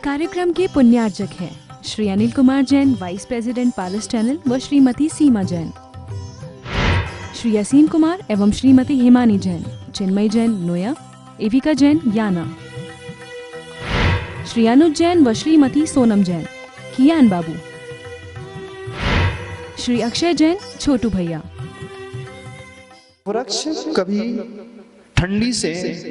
कार्यक्रम के पुण्यार्जक हैं श्री अनिल कुमार जैन, वाइस प्रेसिडेंट पारस चैनल व श्रीमती सीमा जैन, श्री असीम कुमार एवं श्रीमती हिमानी जैन, चिन्मय जैन नोया, एविका जैन याना, श्री अनुज जैन व श्रीमती सोनम जैन, कियान बाबू, श्री अक्षय जैन, छोटू भैया। वृक्ष कभी ठंडी से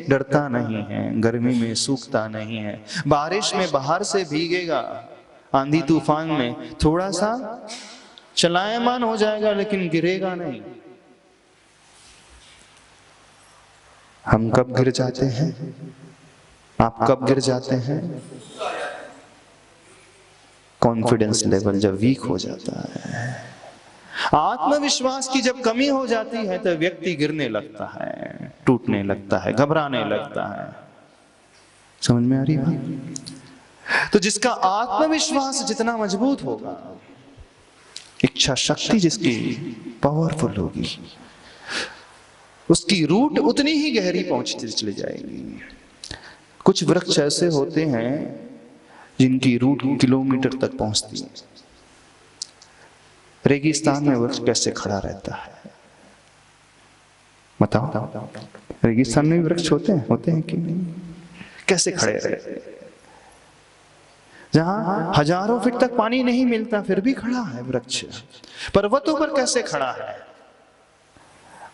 डरता नहीं है, गर्मी में सूखता नहीं है, बारिश में बाहर से भीगेगा, आंधी तूफान में थोड़ा सा चलायमान हो जाएगा लेकिन गिरेगा नहीं। हम कब गिर जाते हैं? आप कब गिर जाते हैं? कॉन्फिडेंस लेवल जब वीक हो जाता है, आत्मविश्वास की जब कमी हो जाती है तो व्यक्ति गिरने लगता है, टूटने लगता है, घबराने लगता है। समझ में आ रही बात? तो जिसका आत्मविश्वास जितना मजबूत होगा, इच्छा शक्ति जिसकी पावरफुल होगी, उसकी रूट उतनी ही गहरी पहुंचती चली जाएगी। कुछ वृक्ष ऐसे होते हैं जिनकी रूट किलोमीटर तक पहुंचती है। रेगिस्तान में वृक्ष कैसे खड़ा रहता है बताओ? रेगिस्तान में भी वृक्ष होते हैं कि नहीं? कैसे खड़े रहते हैं? जहां हजारों फीट तक पानी नहीं मिलता फिर भी खड़ा है वृक्ष। पर्वतों पर कैसे खड़ा है?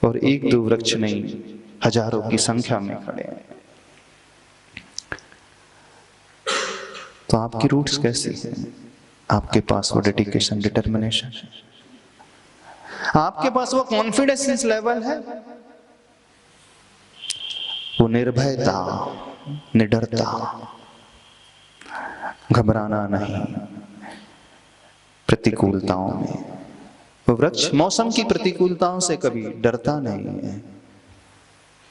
और एक दो वृक्ष नहीं, हजारों की संख्या में खड़े हैं। तो आपकी रूट्स कैसी हैं? आपके पास वो डेडिकेशन, डिटर्मिनेशन है, आपके पास वो कॉन्फिडेंस लेवल है, वो निर्भयता, निडरता, घबराना नहीं प्रतिकूलताओं में। वो वृक्ष मौसम की प्रतिकूलताओं से कभी डरता नहीं है,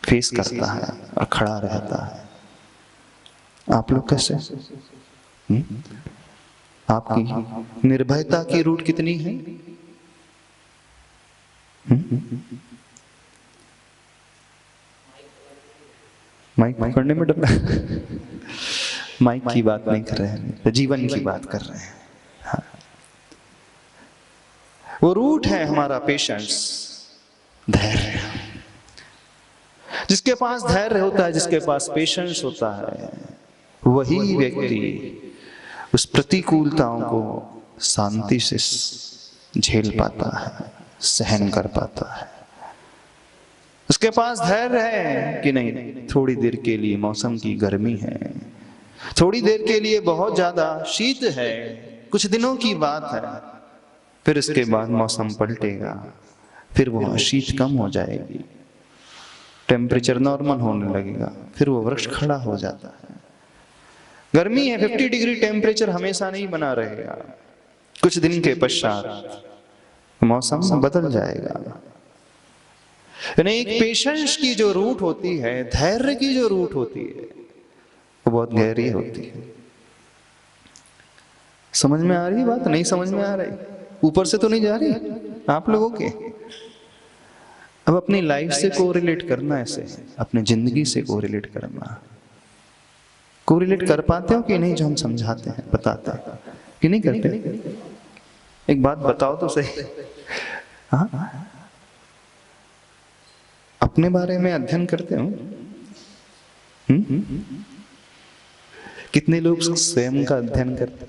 फेस करता है और खड़ा रहता है। आप लोग कैसे? आपकी निर्भयता की रूट कितनी है? माइक पकड़ने में डर माइक की बात नहीं कर रहे हैं, जीवन की बात कर रहे हैं। हाँ। वो रूट है हमारा पेशेंस, धैर्य। जिसके पास धैर्य होता है, जिसके पास पेशेंस होता है, वही व्यक्ति उस प्रतिकूलताओं को शांति से झेल पाता है, सहन कर पाता है। उसके पास धैर्य है कि नहीं, थोड़ी देर के लिए मौसम की गर्मी है, थोड़ी देर के लिए बहुत ज्यादा शीत है, कुछ दिनों की बात है, फिर उसके बाद मौसम पलटेगा, फिर वो शीत कम हो जाएगी, टेम्परेचर नॉर्मल होने लगेगा, फिर वो वृक्ष खड़ा हो जाता है। गर्मी है, 50 डिग्री टेम्परेचर हमेशा नहीं बना रहेगा, कुछ दिन के पश्चात मौसम बदल जाएगा। यानी एक पेशेंस की जो रूट होती है, धैर्य की जो रूट होती है, वो बहुत गहरी होती है। समझ में आ रही बात? नहीं समझ में आ रही? ऊपर से तो नहीं जा रही आप लोगों के? अब अपनी लाइफ से कोरिलेट करना, ऐसे अपने जिंदगी से कोरिलेट करना। कोरिलेट कर पाते हो कि नहीं? जो हम समझाते हैं, बताते हैं कि नहीं करते? एक बात बताओ तो सही। हाँ, अपने बारे में अध्ययन करते हो? कितने लोग स्वयं का अध्ययन करते?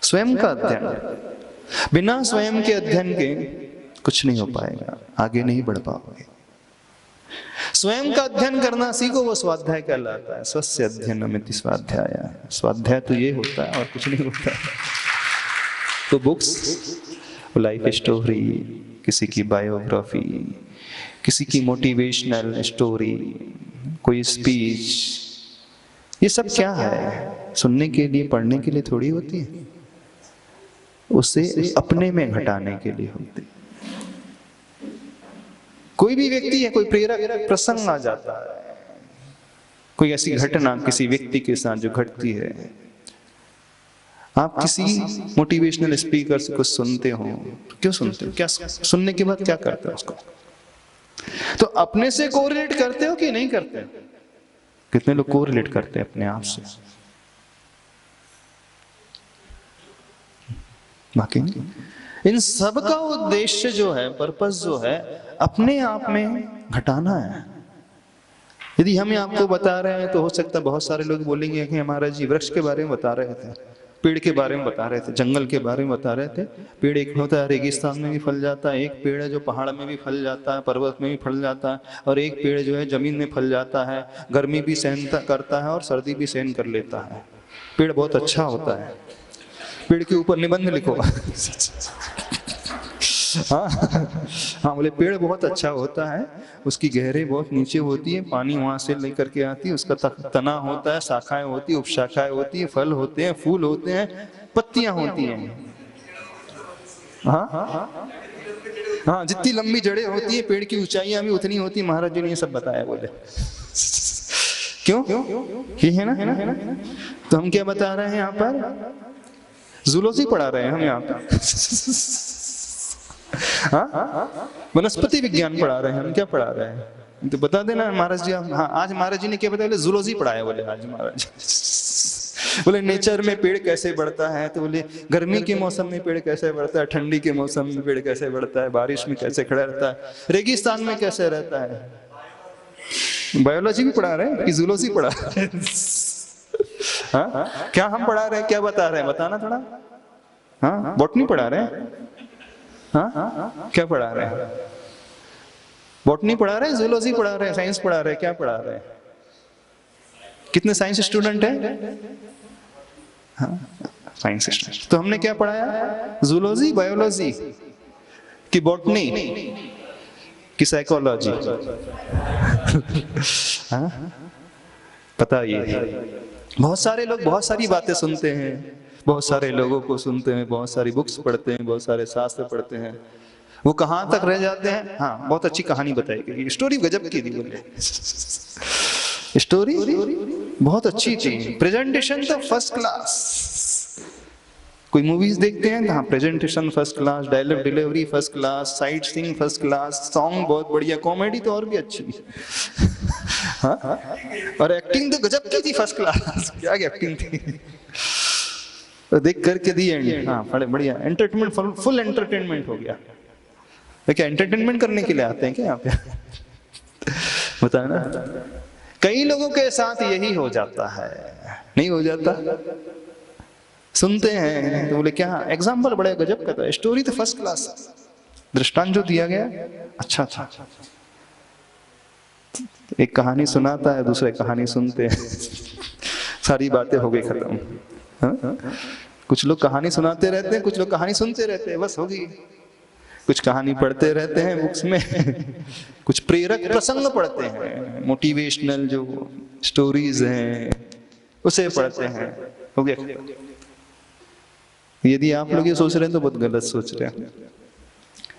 स्वयं का अध्ययन, बिना स्वयं के अध्ययन के कुछ नहीं हो पाएगा, आगे नहीं बढ़ पाओगे। स्वयं का अध्ययन करना सीखो, वो स्वाध्याय कहलाता है। स्वस्य अध्ययनमिति स्वाध्याय। स्वाध्याय तो ये होता है और कुछ नहीं होता है। तो बुक्स, लाइफ स्टोरी, किसी की बायोग्राफी, किसी की मोटिवेशनल स्टोरी, कोई स्पीच, ये सब क्या है? सुनने के लिए, पढ़ने के लिए थोड़ी होती है, उसे अपने में घटाने के लिए होती है। कोई भी व्यक्ति है, कोई प्रेरक प्रसंग आ जाता है, कोई ऐसी घटना किसी व्यक्ति के साथ जो घटती है, आप किसी मोटिवेशनल स्पीकर से कुछ सुनते हो, क्यों सुनते हो? क्या सुनने के बाद क्या करते हो उसको? तो अपने से कोरिलेट करते हो कि नहीं करते? कितने लोग कोरिलेट करते हैं अपने आप से? बाकी इन सब का उद्देश्य जो है, पर्पस जो है, अपने आप में घटाना है। यदि हम आपको बता रहे हैं तो हो सकता है बहुत सारे लोग बोलेंगे कि हमारा जी वृक्ष के बारे में बता रहे थे, पेड़ के बारे में बता रहे थे, जंगल के बारे में बता रहे थे। पेड़ एक होता है रेगिस्तान में भी फल जाता है, एक पेड़ है जो पहाड़ में भी फल जाता है, पर्वत में भी फल जाता है, और एक पेड़ जो है जमीन में फल जाता है, गर्मी भी सहन करता है और सर्दी भी सहन कर लेता है। पेड़ बहुत अच्छा होता है। पेड़ के ऊपर निबंध लिखो। हाँ हाँ, बोले पेड़ बहुत अच्छा होता है, उसकी गहरे बहुत नीचे होती है, पानी वहां से लेकर के आती है, उसका तना होता है, शाखाएं होती है, उपशाखाएं होती है, फल होते हैं, फूल होते हैं, पत्तियां होती हैं। हाँ हाँ, जितनी लंबी जड़ें होती है पेड़ की ऊंचाइयां भी उतनी होती है। महाराज जी ने ये सब बताया। बोले क्यों? ये है ना। तो हम क्या बता रहे हैं यहाँ पर? जूलॉजी पढ़ा रहे हैं हम यहाँ पर। हाँ, वनस्पति विज्ञान पढ़ा रहे हैं हम। क्या पढ़ा रहे हैं तो बता देना महाराज जी। हाँ, आज महाराज जी ने क्या बताया? जूलॉजी पढ़ाया। बोले आज महाराज बोले नेचर में पेड़ कैसे बढ़ता है, तो बोले गर्मी के मौसम में पेड़ कैसे बढ़ता है, ठंडी के मौसम में पेड़ कैसे बढ़ता है, बारिश में कैसे खड़ा रहता है, रेगिस्तान में कैसे रहता है। बायोलॉजी भी पढ़ा रहे हैं कि जूलॉजी पढ़ा रहे हैं? हाँ, क्या हम पढ़ा रहे हैं, क्या बता रहे हैं, बताना थोड़ा। हाँ, बॉटनी पढ़ा रहे हैं। हाँ, क्या पढ़ा रहे हैं? बॉटनी पढ़ा रहे हैं, जूलॉजी पढ़ा रहे हैं, साइंस पढ़ा रहे हैं, क्या पढ़ा रहे हैं? कितने साइंस स्टूडेंट हैं? हाँ, साइंस स्टूडेंट। तो हमने क्या पढ़ाया? जूलॉजी, बायोलॉजी की, बॉटनी की, साइकोलॉजी। हाँ, पता ये बहुत सारे लोग बहुत सारी बातें सुनते हैं, बहुत सारे लोगों को सुनते हैं, बहुत सारी बुक्स पढ़ते हैं, बहुत सारे शास्त्र पढ़ते हैं, वो कहाँ तक रह जाते हैं? हाँ, बहुत अच्छी कहानी बताई गई, स्टोरी गजब की थी। बोले स्टोरी बहुत अच्छी थी, प्रेजेंटेशन तो फर्स्ट क्लास। कोई मूवीज देखते हैं, हाँ, presentation first class, dialogue delivery first class, sight seeing first class, song बहुत बढ़िया, कॉमेडी तो और भी अच्छी। हाँ, और एक्टिंग तो गजब की थी, फर्स्ट क्लास। क्या एक्टिंग थी, तो देख करके दी एंड। हाँ, बड़े बढ़िया, एंटरटेनमेंट, फुल एंटरटेनमेंट हो गया। तो क्या एंटरटेनमेंट करने के लिए आते हैं क्या यहाँ पे? बताया ना, कई लोगों के साथ यही हो जाता है। नहीं हो जाता? सुनते हैं तो बोले क्या एग्जाम्पल बड़े गजब का था, स्टोरी तो फर्स्ट क्लास, दृष्टांत जो दिया गया अच्छा था। एक कहानी सुनाता है, दूसरे कहानी सुनते हैं, सारी बातें हो गई खत्म। हाँ? कुछ लोग कहानी सुनाते रहते हैं, कुछ लोग कहानी सुनते रहते हैं, बस होगी। कुछ कहानी पढ़ते रहते हैं बुक्स में, कुछ प्रेरक प्रसंग पढ़ते हैं, मोटिवेशनल जो स्टोरीज हैं उसे पढ़ते हैं, हो गया। यदि आप लोग ये सोच रहे हैं तो बहुत गलत सोच रहे हैं।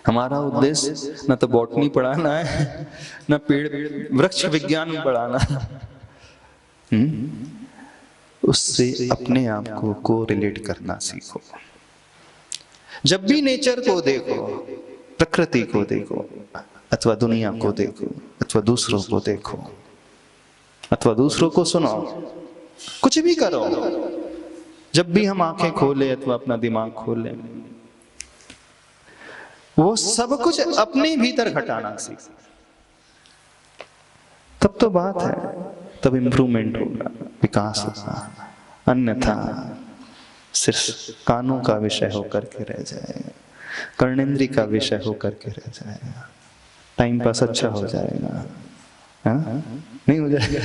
हमारा उद्देश्य न तो बॉटनी पढ़ाना है, न पेड़ वृक्ष विज्ञान पढ़ाना। उससे अपने आप को रिलेट करना सीखो। जब भी नेचर को देखो, प्रकृति को देखो, अथवा दुनिया को देखो, अथवा दूसरों को देखो, अथवा दूसरों को सुनो, कुछ भी करो, जब भी हम आंखें खोले अथवा अपना दिमाग खोले, वो सब कुछ अपने भीतर घटाना सीखो। तब तो बात है, तब इंप्रूवमेंट होगा, विकास होगा। अन्यथा सिर्फ कानों का विषय होकर के रह जाएगा, कर्णेंद्री का विषय होकर के रह जाएगा, टाइम पास अच्छा हो जाएगा। हाँ? नहीं हो जाएगा?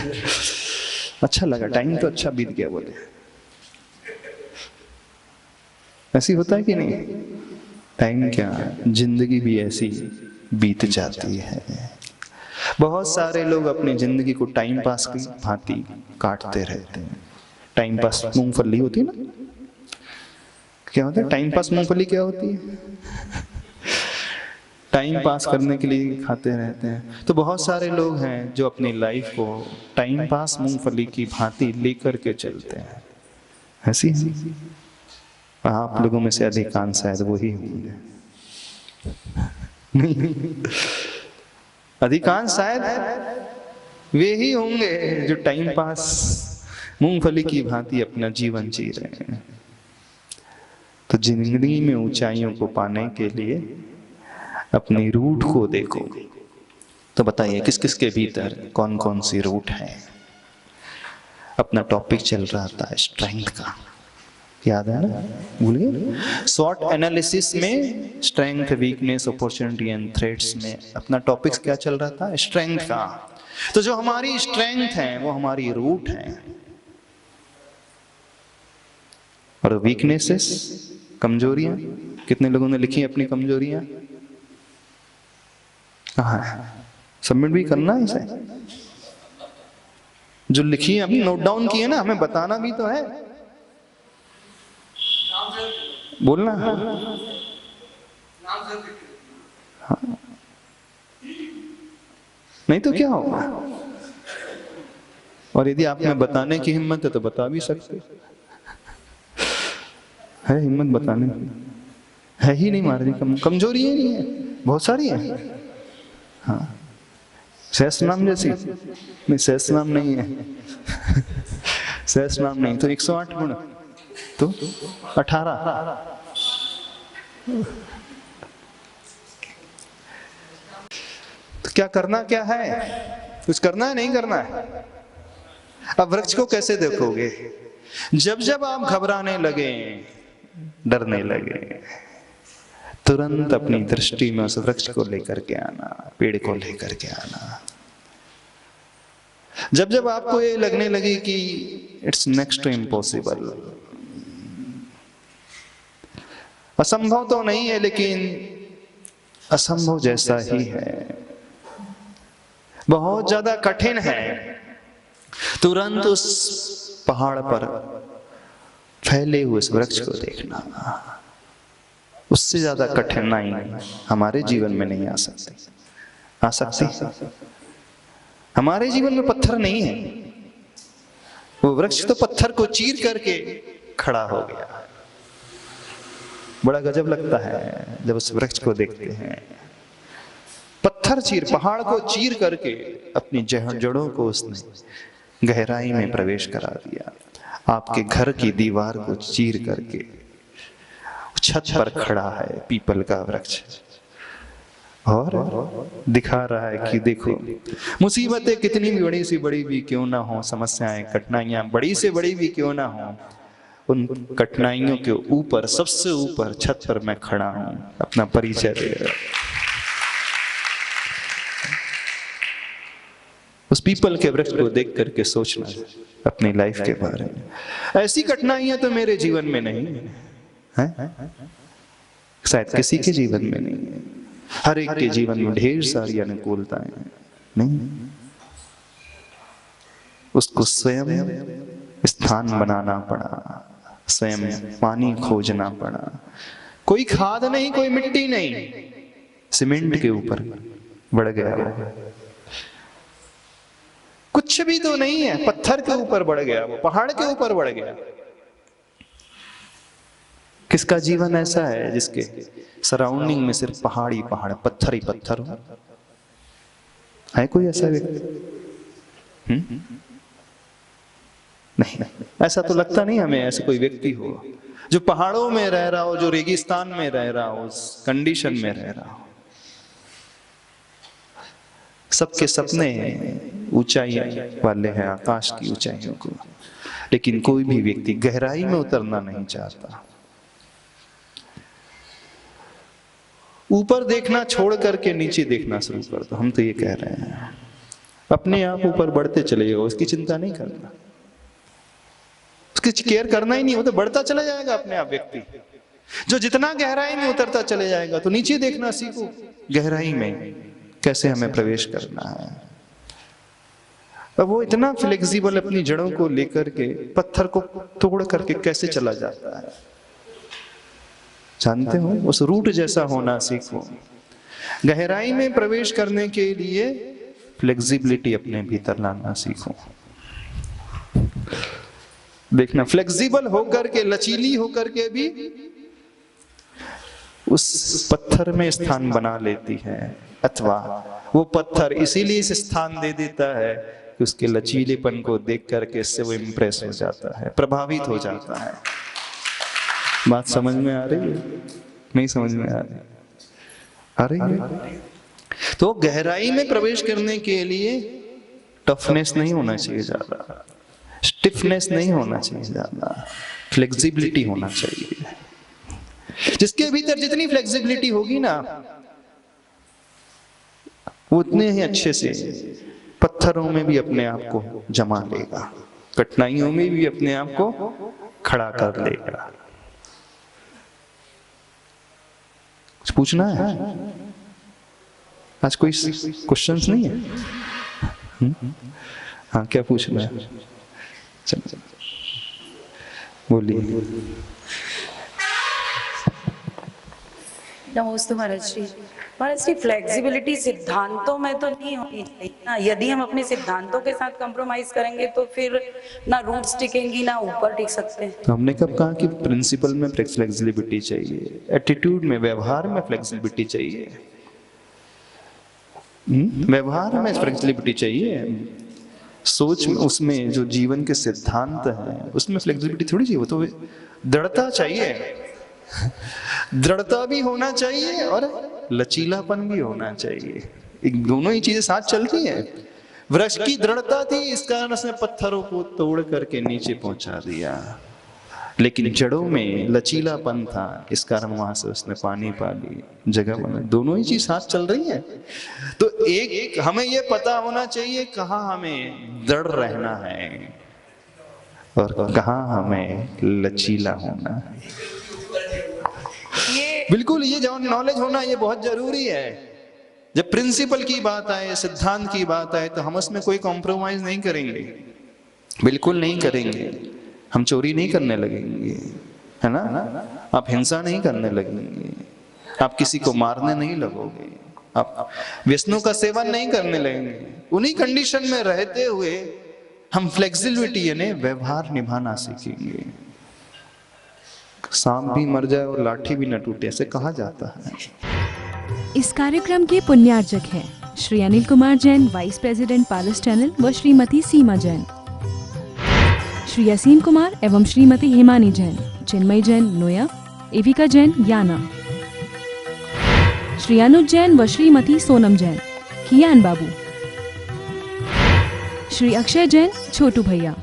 अच्छा लगा, टाइम तो अच्छा बीत गया, बोले ऐसी होता है कि नहीं? टाइम क्या, जिंदगी भी ऐसी बीत जाती है। बहुत सारे लोग अपनी जिंदगी को टाइम पास की भांति काटते रहते हैं। टाइम पास मूंगफली होती है ना, क्या होता है टाइम पास मूंगफली? क्या होती है? टाइम पास करने के लिए खाते रहते हैं। तो बहुत सारे लोग हैं जो अपनी लाइफ को टाइम पास मूंगफली की भांति लेकर के चलते हैं। ऐसी आप लोगों में से अधिकांश शायद वही होंगे। नहीं, अधिकांश शायद वे ही होंगे जो टाइम पास मूंगफली की भांति अपना जीवन जी रहे हैं। तो जिंदगी में ऊंचाइयों को पाने के लिए अपनी रूट को देखो। तो बताइए किस किस के भीतर कौन कौन सी रूट है। अपना टॉपिक चल रहा था स्ट्रेंथ का, याद है ना? भूलिए। स्वॉट एनालिसिस में strength, weakness, opportunity and threats में अपना टॉपिक क्या चल रहा था? स्ट्रेंथ का। तो जो हमारी स्ट्रेंथ है वो हमारी रूट है, और वीकनेसेस, कमजोरियां, कितने लोगों ने लिखी अपनी कमजोरियां? कहाँ है? सबमिट भी करना है इसे। जो लिखी है अभी नोट डाउन किए ना, हमें बताना भी तो है, बोलना। हाँ। नहीं तो क्या होगा? और यदि आप में बताने की हिम्मत है तो बता भी सकते है। हिम्मत बताने की है ही नहीं, महाराज कमजोरी ही नहीं है, बहुत सारी है। हाँ, सहस नाम जैसी नहीं, सहस नाम नहीं है सहस नाम नहीं तो 108 गुण तो 18। तो क्या करना क्या है? कुछ करना है, नहीं करना है? अब वृक्ष को कैसे देखोगे? जब जब आप घबराने लगे, डरने लगे, तुरंत अपनी दृष्टि में उस वृक्ष को लेकर के आना, पेड़ को लेकर के आना। जब जब आपको ये लगने लगे कि इट्स नेक्स्ट टू इम्पॉसिबल, असंभव तो नहीं है लेकिन असंभव जैसा ही है, बहुत ज्यादा कठिन है, तुरंत उस पहाड़ पर फैले हुए उस वृक्ष को देखना। उससे ज्यादा कठिनाई हमारे जीवन में नहीं आ सकती। आ सकती? हमारे जीवन में पत्थर नहीं है, वो वृक्ष तो पत्थर को चीर करके खड़ा हो गया। बड़ा गजब लगता है जब उस वृक्ष को देखते हैं। पत्थर चीर, पहाड़ को चीर करके अपनी जड़ों को उसने गहराई में प्रवेश करा दिया। आपके घर की दीवार को चीर करके छत पर खड़ा है पीपल का वृक्ष, और दिखा रहा है कि देखो, मुसीबतें कितनी भी बड़ी सी बड़ी भी क्यों ना हो, समस्याएं, कठिनाइयां बड़ी से बड़ी भी क्यों ना हो, उन कठिनाइयों के ऊपर, सबसे ऊपर छत पर मैं खड़ा हूं, अपना परिचय दे रहा। उस पीपल के वृक्ष को देख करके सोचना अपनी लाइफ के बारे में। ऐसी कठिनाइयां तो मेरे जीवन में नहीं है, शायद किसी के जीवन में नहीं है। हर एक के जीवन में ढेर सारी अनुकूलताएं हैं, नहीं? उसको स्वयं स्थान बनाना पड़ा, स्वयं पानी खोजना पड़ा। कोई खाद नहीं, कोई मिट्टी नहीं, सीमेंट के ऊपर बढ़ गया। कुछ भी तो नहीं है, पत्थर के ऊपर बढ़ गया, वो पहाड़ के ऊपर बढ़ गया। किसका जीवन ऐसा है जिसके सराउंडिंग में सिर्फ पहाड़ ही पहाड़, पत्थर ही पत्थर हो? है कोई ऐसा व्यक्ति? नहीं, ऐसा तो लगता नहीं हमें ऐसा कोई व्यक्ति हो जो पहाड़ों में रह रहा हो, जो रेगिस्तान में रह रहा हो, उस कंडीशन में रह रहा हो। सबके सपने ऊंचाई वाले हैं, आकाश की ऊंचाइयों को, लेकिन कोई भी व्यक्ति गहराई में उतरना नहीं चाहता। ऊपर देखना छोड़ करके नीचे देखना शुरू कर दो। हम तो ये कह रहे हैं, अपने आप ऊपर बढ़ते चले जाओ, उसकी चिंता नहीं करना, उसकी केयर करना ही नहीं, वो तो बढ़ता चला जाएगा अपने आप व्यक्ति। जो जितना गहराई में उतरता चले जाएगा, तो नीचे देखना सीखो, गहराई में कैसे हमें प्रवेश करना है। अब वो इतना फ्लेक्सिबल अपनी जड़ों को लेकर के पत्थर को तोड़ करके कैसे चला जाता है, जानते हो? उस रूट जैसा होना सीखो। गहराई में प्रवेश करने के लिए फ्लेक्सिबिलिटी अपने भीतर लाना सीखो। देखना, फ्लेक्सिबल होकर के, लचीली होकर के भी उस पत्थर में स्थान बना लेती है, अथवा वो पत्थर इसीलिए इस स्थान दे देता है कि उसके लचीलेपन को देख करके इससे वो इम्प्रेस हो जाता है, प्रभावित हो जाता है। बात समझ में आ रही है? नहीं समझ में आ रही? आ रही है? तो गहराई में प्रवेश करने के लिए टफनेस नहीं होना चाहिए ज्यादा, स्टिफनेस नहीं होना चाहिए ज्यादा, फ्लेक्सिबिलिटी होना चाहिए। जिसके भीतर जितनी फ्लेक्सिबिलिटी होगी ना, वो उतने ही अच्छे से पत्थरों में भी अपने आप को जमा लेगा, कठिनाइयों में भी अपने आप को खड़ा कर लेगा। कुछ पूछना है? आज कोई क्वेश्चंस नहीं है? हाँ, क्या पूछना है? चलो बोलिए। नमस्ते महाराज जी। महाराज जी, फ्लेक्सिबिलिटी सिद्धांतों में तो नहीं होनी चाहिए ना। यदि हम अपने सिद्धांतों के साथ कंप्रोमाइज करेंगे तो फिर ना रूट्स टिकेंगी ना ऊपर टिक सकते हैं। हमने कब कहा कि प्रिंसिपल में फ्लेक्सिबिलिटी चाहिए, एटीट्यूड में, व्यवहार में फ्लेक्सिबिलिटी चाहिए। व्यवहार में फ्लेक्सिबिलिटी चाहिए, सोच में, उसमें जो जीवन के सिद्धांत हैं उसमें फ्लेक्सिबिलिटी थोड़ी चाहिए। वो तो दृढ़ता चाहिए, दृढ़ता भी होना चाहिए और लचीलापन भी होना चाहिए। दोनों ही चीजें साथ चलती हैं। वृक्ष की दृढ़ता थी, इस कारण उसने पत्थरों को तोड़ करके नीचे पहुंचा दिया, लेकिन जड़ों में लचीलापन था, इस कारण वहां से उसने पानी पा ली, जगह बना। दोनों ही चीज साथ चल रही है। तो एक हमें ये पता होना चाहिए कहाँ हमें दृढ़ रहना है और कहाँ हमें लचीला होना है। बिल्कुल, ये जो नॉलेज होना ये बहुत जरूरी है। जब प्रिंसिपल की बात आए, सिद्धांत की बात आए, तो हम उसमें कोई कॉम्प्रोमाइज नहीं करेंगे, बिल्कुल नहीं करेंगे। हम चोरी नहीं करने लगेंगे, है ना? आप हिंसा नहीं करने लगेंगे, आप किसी को मारने नहीं लगोगे, आप व्यसनों का सेवन नहीं करने लगेंगे। उन्हीं कंडीशन में रहते हुए हम फ्लेक्सिबिलिटी यानी व्यवहार निभाना सीखेंगे। सांप भी मर जाए और लाठी भी न टूटे, ऐसे कहा जाता है। इस कार्यक्रम के पुण्यार्जक हैं Shri Anil Kumar Jain, vice president पालस channel व श्रीमती सीमा जैन, श्री असीम कुमार एवं श्रीमती हिमानी जैन, चिन्मय जैन नोया, एविका जैन याना, श्री अनुज जैन व श्रीमती सोनम जैन, कियान बाबू, श्री अक्षय जैन छोटू भैया।